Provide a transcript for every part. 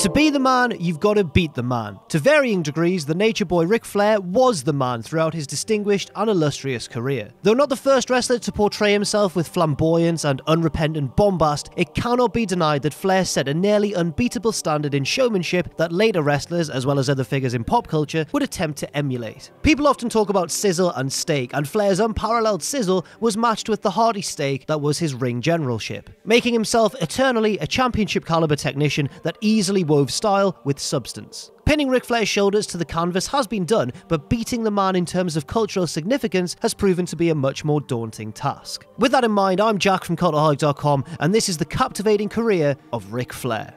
To be the man, you've got to beat the man. To varying degrees, the Nature Boy Ric Flair was the man throughout his distinguished and illustrious career. Though not the first wrestler to portray himself with flamboyance and unrepentant bombast, it cannot be denied that Flair set a nearly unbeatable standard in showmanship that later wrestlers, as well as other figures in pop culture, would attempt to emulate. People often talk about sizzle and steak, and Flair's unparalleled sizzle was matched with the hearty steak that was his ring generalship, making himself eternally a championship caliber technician that easily wove style with substance. Pinning Ric Flair's shoulders to the canvas has been done, but beating the man in terms of cultural significance has proven to be a much more daunting task. With that in mind, I'm Jack from Cultaholic.com, and this is the captivating career of Ric Flair.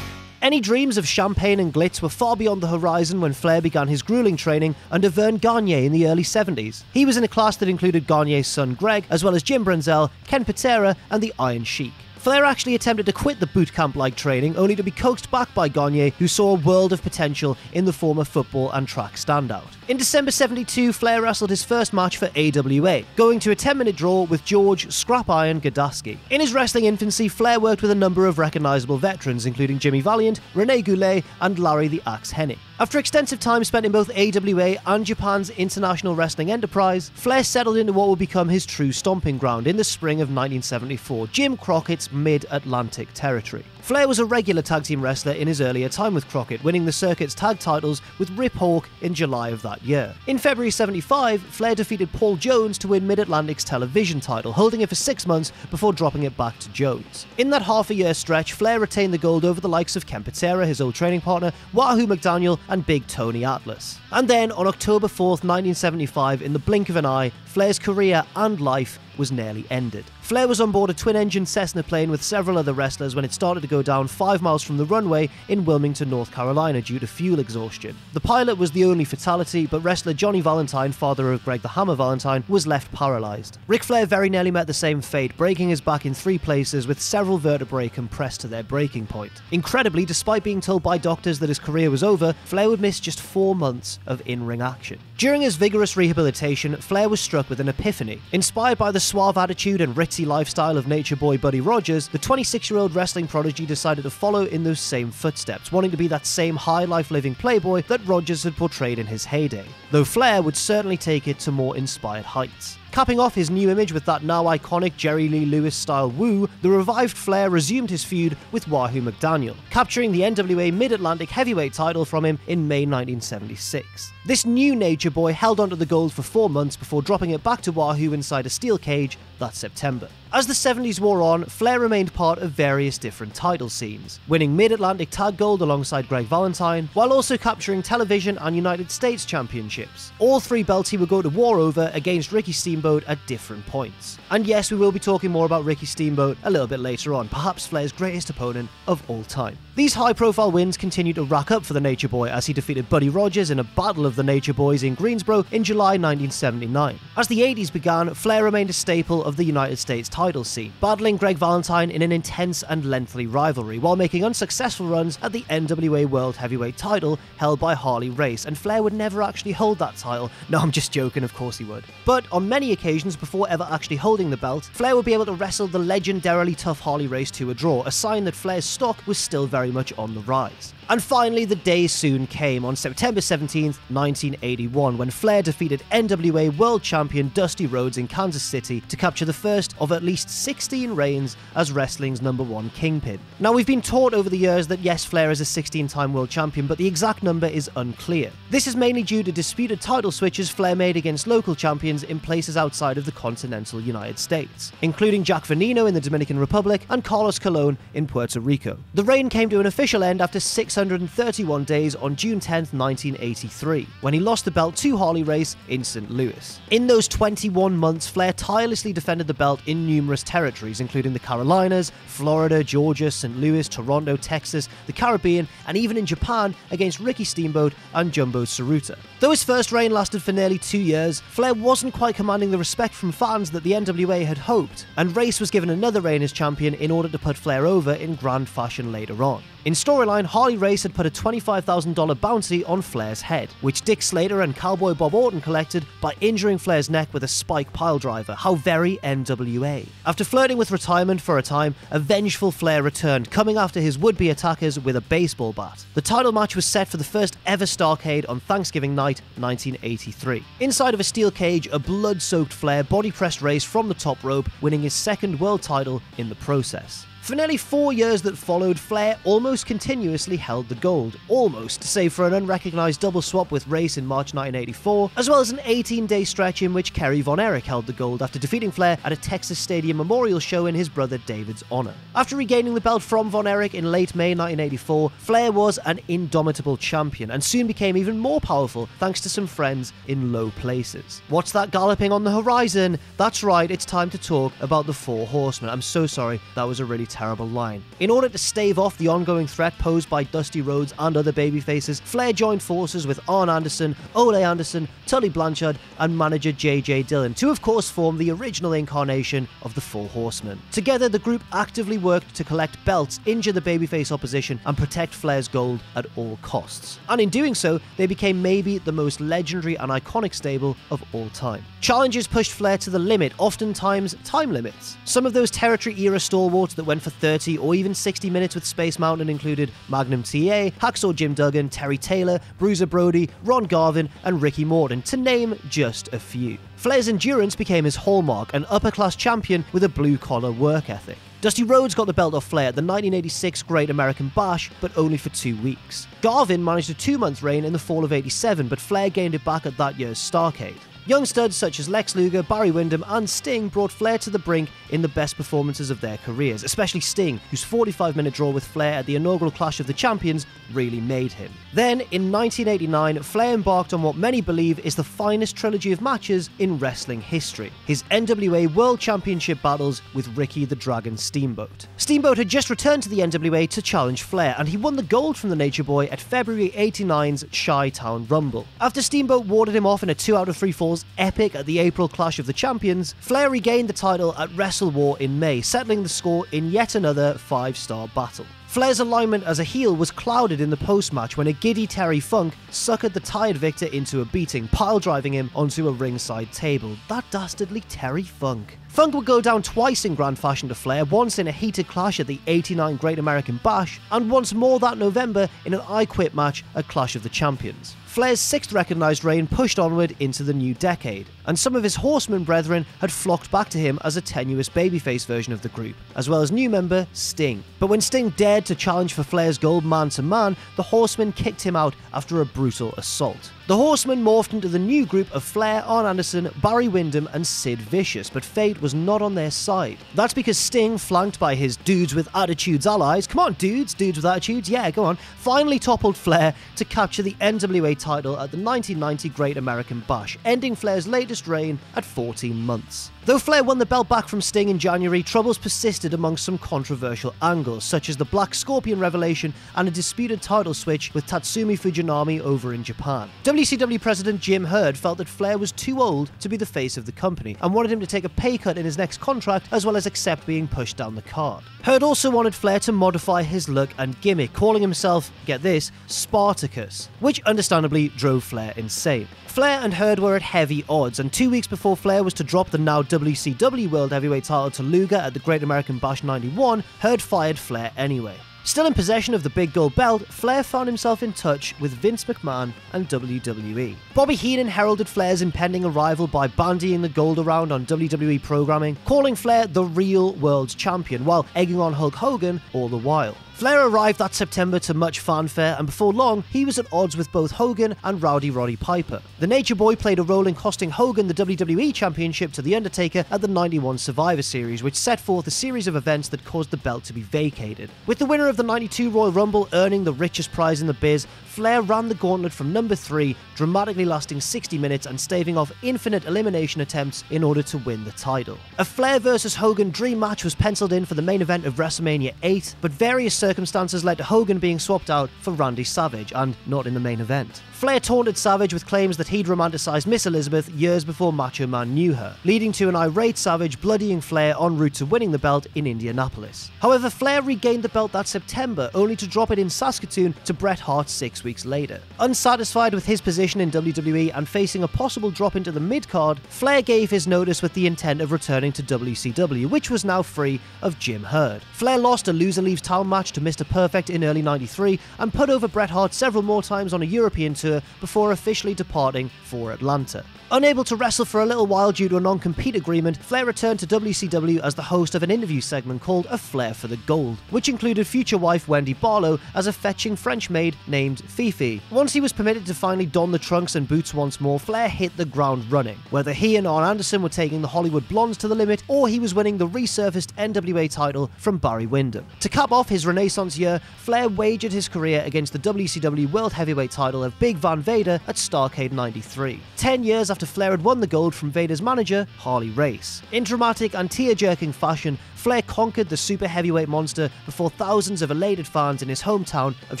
Any dreams of champagne and glitz were far beyond the horizon when Flair began his grueling training under Verne Gagne in the early 70s. He was in a class that included Gagne's son Greg, as well as Jim Brunzell, Ken Patera, and the Iron Sheik. Flair actually attempted to quit the boot camp-like training, only to be coaxed back by Gagne, who saw a world of potential in the former football and track standout. In December 72, Flair wrestled his first match for AWA, going to a 10-minute draw with George Scrap Iron Godasky. In his wrestling infancy, Flair worked with a number of recognisable veterans, including Jimmy Valiant, Rene Goulet, and Larry the Axe Hennig. After extensive time spent in both AWA and Japan's International Wrestling Enterprise, Flair settled into what would become his true stomping ground in the spring of 1974, Jim Crockett's Mid-Atlantic territory. Flair was a regular tag team wrestler in his earlier time with Crockett, winning the circuit's tag titles with Rip Hawk in July of that year. In February 75, Flair defeated Paul Jones to win Mid-Atlantic's television title, holding it for 6 months before dropping it back to Jones. In that half-a-year stretch, Flair retained the gold over the likes of Ken Patera, his old training partner, Wahoo McDaniel, and Big Tony Atlas. And then, on October 4th, 1975, in the blink of an eye, Flair's career and life was nearly ended. Flair was on board a twin-engine Cessna plane with several other wrestlers when it started to go down 5 miles from the runway in Wilmington, North Carolina due to fuel exhaustion. The pilot was the only fatality, but wrestler Johnny Valentine, father of Greg the Hammer Valentine, was left paralysed. Ric Flair very nearly met the same fate, breaking his back in 3 places with several vertebrae compressed to their breaking point. Incredibly, despite being told by doctors that his career was over, Flair would miss just 4 months of in-ring action. During his vigorous rehabilitation, Flair was struck with an epiphany. Inspired by the suave attitude and ritzy lifestyle of Nature Boy Buddy Rogers, the 26-year-old wrestling prodigy decided to follow in those same footsteps, wanting to be that same high-life living playboy that Rogers had portrayed in his heyday, though Flair would certainly take it to more inspired heights. Capping off his new image with that now iconic Jerry Lee Lewis-style woo, the revived Flair resumed his feud with Wahoo McDaniel, capturing the NWA Mid-Atlantic Heavyweight title from him in May 1976. This new Nature Boy held onto the gold for 4 months before dropping it back to Wahoo inside a steel cage that September. As the 70s wore on, Flair remained part of various different title scenes, winning Mid-Atlantic Tag Gold alongside Greg Valentine, while also capturing television and United States championships. All 3 belts he would go to war over against Ricky Steamboat at different points. And yes, we will be talking more about Ricky Steamboat a little bit later on, perhaps Flair's greatest opponent of all time. These high-profile wins continued to rack up for the Nature Boy as he defeated Buddy Rogers in a Battle of the Nature Boys in Greensboro in July 1979. As the 80s began, Flair remained a staple of the United States title scene, battling Greg Valentine in an intense and lengthy rivalry, while making unsuccessful runs at the NWA World Heavyweight title held by Harley Race, and Flair would never actually hold that title. No, I'm just joking, of course he would. But on many occasions before ever actually holding the belt, Flair would be able to wrestle the legendarily tough Harley Race to a draw, a sign that Flair's stock was still very much on the rise. And finally, the day soon came on September 17th, 1981, when Flair defeated NWA World Champion Dusty Rhodes in Kansas City to capture the first of at least 16 reigns as wrestling's #1 kingpin. Now, we've been taught over the years that yes, Flair is a 16-time world champion, but the exact number is unclear. This is mainly due to disputed title switches Flair made against local champions in places outside of the continental United States, including Jack Veneno in the Dominican Republic and Carlos Colon in Puerto Rico. The reign came to an official end after 600 631 days on June 10th, 1983, when he lost the belt to Harley Race in St. Louis. In those 21 months, Flair tirelessly defended the belt in numerous territories, including the Carolinas, Florida, Georgia, St. Louis, Toronto, Texas, the Caribbean, and even in Japan against Ricky Steamboat and Jumbo Tsuruta. Though his first reign lasted for nearly 2 years, Flair wasn't quite commanding the respect from fans that the NWA had hoped, and Race was given another reign as champion in order to put Flair over in grand fashion later on. In storyline, Harley Race had put a $25,000 bounty on Flair's head, which Dick Slater and Cowboy Bob Orton collected by injuring Flair's neck with a spike piledriver. How very NWA. After flirting with retirement for a time, a vengeful Flair returned, coming after his would-be attackers with a baseball bat. The title match was set for the first ever Starrcade on Thanksgiving night, 1983. Inside of a steel cage, a blood-soaked Flair body-pressed Race from the top rope, winning his second world title in the process. For nearly 4 years that followed, Flair almost continuously held the gold. Almost, save for an unrecognised double swap with Race in March 1984, as well as an 18-day stretch in which Kerry Von Erich held the gold after defeating Flair at a Texas Stadium Memorial show in his brother David's honour. After regaining the belt from Von Erich in late May 1984, Flair was an indomitable champion and soon became even more powerful thanks to some friends in low places. What's that galloping on the horizon? That's right, it's time to talk about the Four Horsemen. I'm so sorry, that was a really terrible line. In order to stave off the ongoing threat posed by Dusty Rhodes and other babyfaces, Flair joined forces with Arn Anderson, Ole Anderson, Tully Blanchard, and manager J.J. Dillon to of course form the original incarnation of the Four Horsemen. Together, the group actively worked to collect belts, injure the babyface opposition, and protect Flair's gold at all costs. And in doing so, they became maybe the most legendary and iconic stable of all time. Challenges pushed Flair to the limit, oftentimes time limits. Some of those territory-era stalwarts that went for 30 or even 60 minutes with Space Mountain included Magnum TA, Hacksaw Jim Duggan, Terry Taylor, Bruiser Brody, Ron Garvin, and Ricky Morton, to name just a few. Flair's endurance became his hallmark, an upper-class champion with a blue-collar work ethic. Dusty Rhodes got the belt off Flair at the 1986 Great American Bash, but only for 2 weeks. Garvin managed a 2-month reign in the fall of '87, but Flair gained it back at that year's Starrcade. Young studs such as Lex Luger, Barry Windham, and Sting brought Flair to the brink in the best performances of their careers, especially Sting, whose 45-minute draw with Flair at the inaugural Clash of the Champions really made him. Then, in 1989, Flair embarked on what many believe is the finest trilogy of matches in wrestling history, his NWA World Championship battles with Ricky the Dragon Steamboat. Steamboat had just returned to the NWA to challenge Flair, and he won the gold from the Nature Boy at February '89's Chi-Town Rumble. After Steamboat warded him off in a 2 out of 3 falls epic at the April Clash of the Champions, Flair regained the title at Wrestle War in May, settling the score in yet another 5-star battle. Flair's alignment as a heel was clouded in the post-match when a giddy Terry Funk suckered the tired Victor into a beating, pile-driving him onto a ringside table. That dastardly Terry Funk. Funk would go down twice in grand fashion to Flair, once in a heated clash at the '89 Great American Bash, and once more that November in an I Quit match at Clash of the Champions. Flair's 6th recognised reign pushed onward into the new decade, and some of his Horseman brethren had flocked back to him as a tenuous babyface version of the group, as well as new member Sting. But when Sting dared to challenge for Flair's gold man-to-man, the Horsemen kicked him out after a brutal assault. The Horsemen morphed into the new group of Flair, Arn Anderson, Barry Windham, and Sid Vicious, but fate was not on their side. That's because Sting, flanked by his Dudes with Attitudes allies, come on dudes with attitudes, yeah, go on, finally toppled Flair to capture the NWA title at the 1990 Great American Bash, ending Flair's latest reign at 14 months. Though Flair won the belt back from Sting in January, troubles persisted amongst some controversial angles, such as the Black Scorpion revelation and a disputed title switch with Tatsumi Fujinami over in Japan. WCW President Jim Herd felt that Flair was too old to be the face of the company and wanted him to take a pay cut in his next contract as well as accept being pushed down the card. Herd also wanted Flair to modify his look and gimmick, calling himself, get this, Spartacus, which understandably drove Flair insane. Flair and Herd were at heavy odds, and 2 weeks before Flair was to drop the now WCW World Heavyweight title to Luger at the Great American Bash '91, Herd fired Flair anyway. Still in possession of the big gold belt, Flair found himself in touch with Vince McMahon and WWE. Bobby Heenan heralded Flair's impending arrival by bandying the gold around on WWE programming, calling Flair the real world champion while egging on Hulk Hogan all the while. Flair arrived that September to much fanfare, and before long, he was at odds with both Hogan and Rowdy Roddy Piper. The Nature Boy played a role in costing Hogan the WWE Championship to The Undertaker at the '91 Survivor Series, which set forth a series of events that caused the belt to be vacated. With the winner of the '92 Royal Rumble earning the richest prize in the biz, Flair ran the gauntlet from number 3, dramatically lasting 60 minutes and staving off infinite elimination attempts in order to win the title. A Flair vs Hogan dream match was penciled in for the main event of WrestleMania 8, but various circumstances led to Hogan being swapped out for Randy Savage, and not in the main event. Flair taunted Savage with claims that he'd romanticized Miss Elizabeth years before Macho Man knew her, leading to an irate Savage bloodying Flair en route to winning the belt in Indianapolis. However, Flair regained the belt that September, only to drop it in Saskatoon to Bret Hart 6 weeks later. Unsatisfied with his position in WWE and facing a possible drop into the mid-card, Flair gave his notice with the intent of returning to WCW, which was now free of Jim Herd. Flair lost a loser leaves town match to Mr. Perfect in early '93 and put over Bret Hart several more times on a European tour before officially departing for Atlanta. Unable to wrestle for a little while due to a non-compete agreement, Flair returned to WCW as the host of an interview segment called A Flair for the Gold, which included future wife Wendy Barlow as a fetching French maid named Fifi. Once he was permitted to finally don the trunks and boots once more, Flair hit the ground running. Whether he and Arn Anderson were taking the Hollywood Blondes to the limit, or he was winning the resurfaced NWA title from Barry Windham. To cap off his Renaissance year, Flair wagered his career against the WCW World Heavyweight title of Big Van Vader at Starrcade '93. 10 years after Flair had won the gold from Vader's manager, Harley Race. In dramatic and tear-jerking fashion, Flair conquered the super heavyweight monster before thousands of elated fans in his hometown of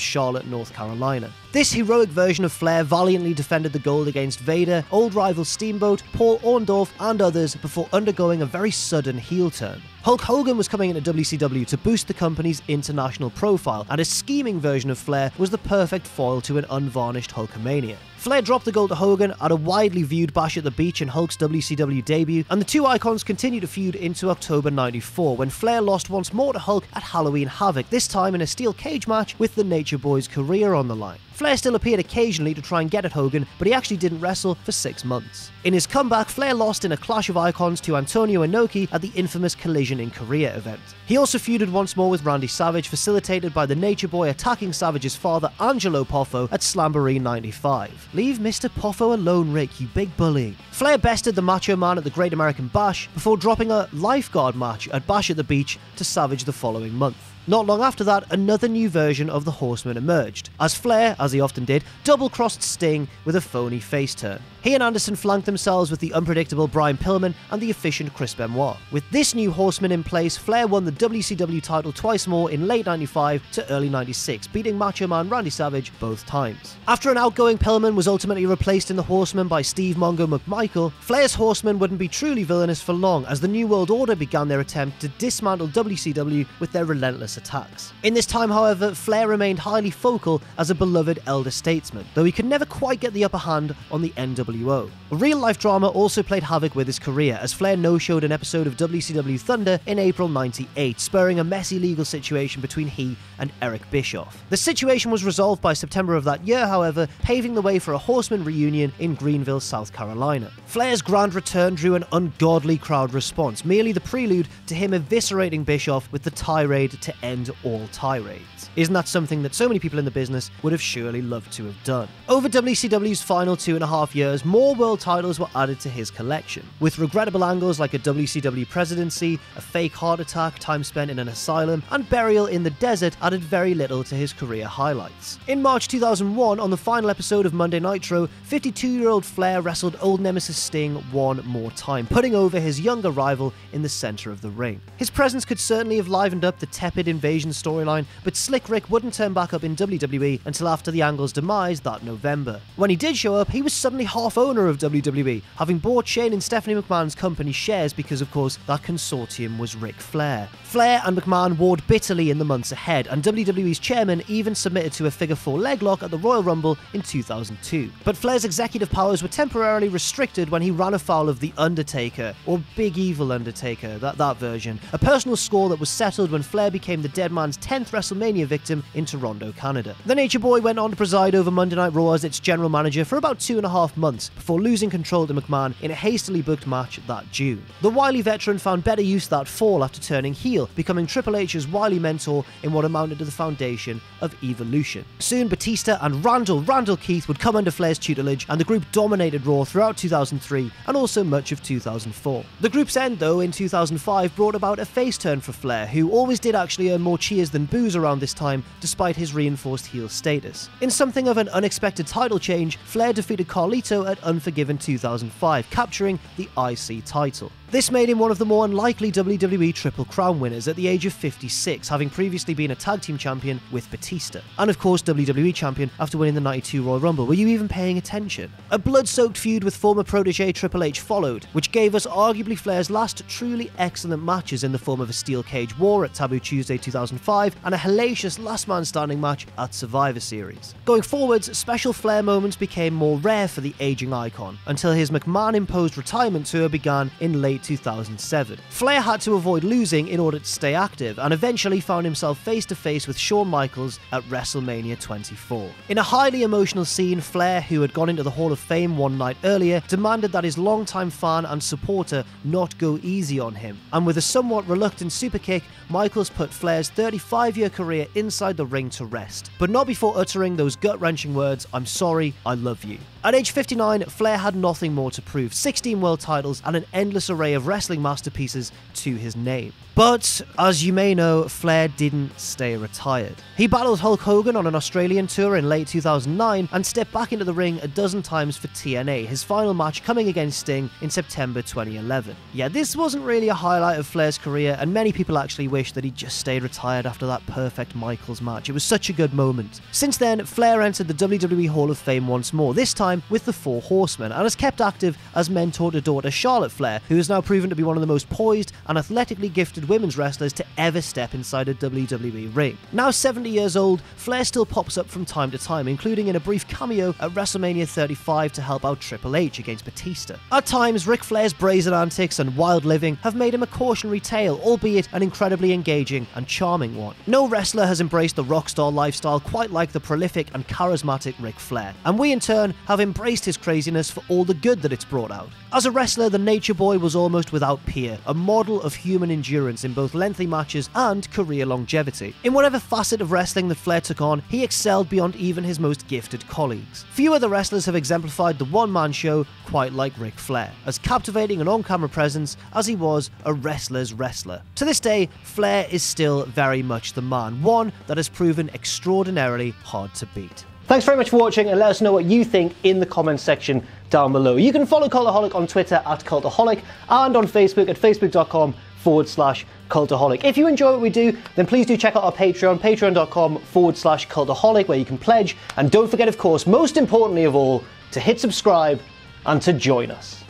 Charlotte, North Carolina. This heroic version of Flair valiantly defended the gold against Vader, old rival Steamboat, Paul Orndorff, and others before undergoing a very sudden heel turn. Hulk Hogan was coming into WCW to boost the company's international profile, and a scheming version of Flair was the perfect foil to an unvarnished Hulkamania. Flair dropped the gold to Hogan at a widely viewed Bash at the Beach in Hulk's WCW debut, and the two icons continued to feud into October '94, when Flair lost once more to Hulk at Halloween Havoc, this time in a steel cage match with the Nature Boy's career on the line. Flair still appeared occasionally to try and get at Hogan, but he actually didn't wrestle for 6 months. In his comeback, Flair lost in a Clash of Icons to Antonio Inoki at the infamous Collision in Korea event. He also feuded once more with Randy Savage, facilitated by the Nature Boy attacking Savage's father, Angelo Poffo, at Slamboree '95. Leave Mr. Poffo alone, Rick, you big bully. Flair bested the Macho Man at the Great American Bash before dropping a lifeguard match at Bash at the Beach to Savage the following month. Not long after that, another new version of the Horseman emerged, as Flair, as he often did, double-crossed Sting with a phony face turn. He and Anderson flanked themselves with the unpredictable Brian Pillman and the efficient Chris Benoit. With this new Horseman in place, Flair won the WCW title twice more in late '95 to early '96, beating Macho Man Randy Savage both times. After an outgoing Pillman was ultimately replaced in the Horseman by Steve Mongo McMichael, Flair's Horsemen wouldn't be truly villainous for long, as the New World Order began their attempt to dismantle WCW with their relentless attacks. In this time, however, Flair remained highly focal as a beloved elder statesman, though he could never quite get the upper hand on the NWO. Real-life drama also played havoc with his career, as Flair no-showed an episode of WCW Thunder in April '98, spurring a messy legal situation between he and Eric Bischoff. The situation was resolved by September of that year, however, paving the way for a Horseman reunion in Greenville, South Carolina. Flair's grand return drew an ungodly crowd response, merely the prelude to him eviscerating Bischoff with the tirade to end all tirades. Isn't that something that so many people in the business would have surely loved to have done? Over WCW's final 2.5 years, more world titles were added to his collection, with regrettable angles like a WCW presidency, a fake heart attack, time spent in an asylum, and burial in the desert added very little to his career highlights. In March 2001, on the final episode of Monday Nitro, 52-year-old Flair wrestled old nemesis Sting one more time, putting over his younger rival in the center of the ring. His presence could certainly have livened up the tepid Invasion storyline, but Slick Rick wouldn't turn back up in WWE until after the Angle's demise that November. When he did show up, he was suddenly half owner of WWE, having bought Shane and Stephanie McMahon's company shares because, of course, that consortium was Ric Flair. Flair and McMahon warred bitterly in the months ahead, and WWE's chairman even submitted to a figure-4 leg lock at the Royal Rumble in 2002. But Flair's executive powers were temporarily restricted when he ran afoul of The Undertaker, or Big Evil Undertaker, that version, a personal score that was settled when Flair became became the Dead Man's 10th WrestleMania victim in Toronto, Canada. The Nature Boy went on to preside over Monday Night Raw as its general manager for about 2.5 months before losing control to McMahon in a hastily booked match that June. The wily veteran found better use that fall after turning heel, becoming Triple H's wily mentor in what amounted to the foundation of Evolution. Soon, Batista and Randall Keith would come under Flair's tutelage, and the group dominated Raw throughout 2003 and also much of 2004. The group's end, though, in 2005 brought about a face turn for Flair, who always did actually earn more cheers than boos around this time, despite his reinforced heel status. In something of an unexpected title change, Flair defeated Carlito at Unforgiven 2005, capturing the IC title. This made him one of the more unlikely WWE Triple Crown winners at the age of 56, having previously been a tag team champion with Batista. And of course WWE champion after winning the '92 Royal Rumble. Were you even paying attention? A blood-soaked feud with former protege Triple H followed, which gave us arguably Flair's last truly excellent matches in the form of a steel cage war at Taboo Tuesday 2005 and a hellacious last man standing match at Survivor Series. Going forwards, special Flair moments became more rare for the aging icon, until his McMahon-imposed retirement tour began in late 2007. Flair had to avoid losing in order to stay active, and eventually found himself face to face with Shawn Michaels at WrestleMania 24. In a highly emotional scene, Flair, who had gone into the Hall of Fame one night earlier, demanded that his longtime fan and supporter not go easy on him, and with a somewhat reluctant superkick, Michaels put Flair's 35-year career inside the ring to rest, but not before uttering those gut-wrenching words, "I'm sorry, I love you." At age 59, Flair had nothing more to prove, 16 world titles and an endless array of wrestling masterpieces to his name. But, as you may know, Flair didn't stay retired. He battled Hulk Hogan on an Australian tour in late 2009 and stepped back into the ring a dozen times for TNA, his final match coming against Sting in September 2011. Yeah, this wasn't really a highlight of Flair's career, and many people actually wish that he'd just stayed retired after that perfect Michaels match. It was such a good moment. Since then, Flair entered the WWE Hall of Fame once more, this time with the Four Horsemen, and has kept active as mentor to daughter Charlotte Flair, who has now proven to be one of the most poised and athletically gifted women's wrestlers to ever step inside a WWE ring. Now 70 years old, Flair still pops up from time to time, including in a brief cameo at WrestleMania 35 to help out Triple H against Batista. At times, Ric Flair's brazen antics and wild living have made him a cautionary tale, albeit an incredibly engaging and charming one. No wrestler has embraced the rockstar lifestyle quite like the prolific and charismatic Ric Flair, and we in turn have embraced his craziness for all the good that it's brought out. As a wrestler, the Nature Boy was almost without peer, a model of human endurance in both lengthy matches and career longevity. In whatever facet of wrestling that Flair took on, he excelled beyond even his most gifted colleagues. Few other wrestlers have exemplified the one-man show quite like Ric Flair, as captivating an on-camera presence as he was a wrestler's wrestler. To this day, Flair is still very much the man, one that has proven extraordinarily hard to beat. Thanks very much for watching, and let us know what you think in the comments section down below. You can follow Cultaholic on Twitter at Cultaholic and on Facebook at facebook.com/Cultaholic. If you enjoy what we do, then please do check out our Patreon, patreon.com/Cultaholic, where you can pledge. And don't forget, of course, most importantly of all, to hit subscribe and to join us.